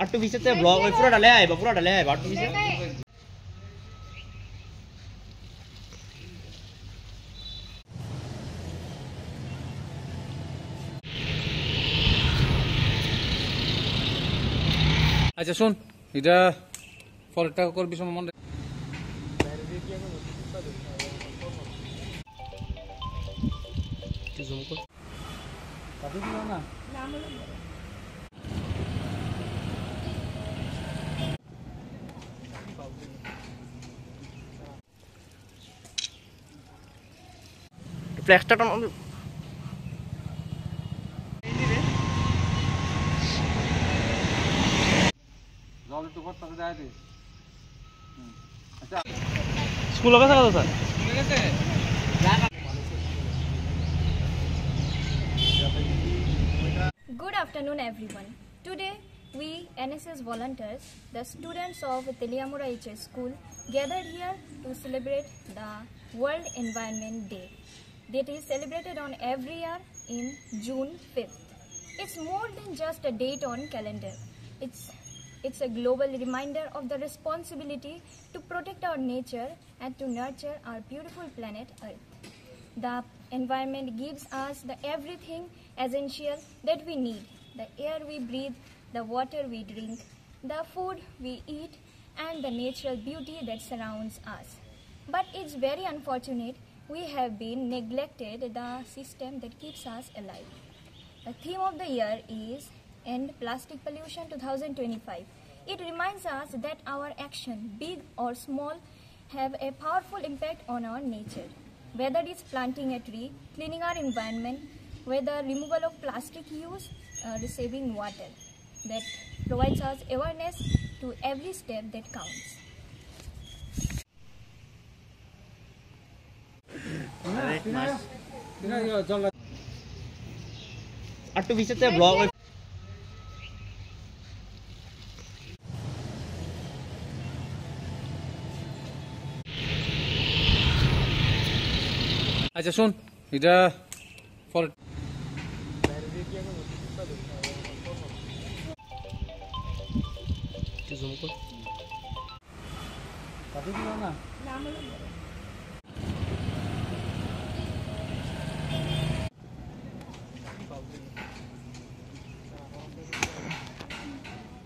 Attu bisate vlog pura dale aiba attu bisate আচ্ছা শুন এটা ফলটা করবি সময় মনে জুম কর কাটি দিও না ফ্ল্যাশটা টান জল একটু করতে দেয় দিস আচ্ছা স্কুল হবে স্যার স্যার ঠিক আছে Good afternoon everyone. Today we NSS volunteers, the students of Teliamura HS School gathered here to celebrate the World Environment Day that is celebrated on every year in June 5th. It's more than just a date on calendar. It's a global reminder of the responsibility to protect our nature and to nurture our beautiful planet Earth. The environment gives us the everything essential that we need: the air we breathe, the water we drink, the food we eat, and the natural beauty that surrounds us. But it's very unfortunate we have been neglected the system that keeps us alive. The theme of the year is End Plastic Pollution 2025. It reminds us that our action, big or small, have a powerful impact on our nature. Whether it's planting a tree, cleaning our environment, whether removal of plastic use, or saving water, that provides us awareness to every step that counts. attu bisate vlog আচ্ছা শুন এটা ফল zoom কর কাটি দিও না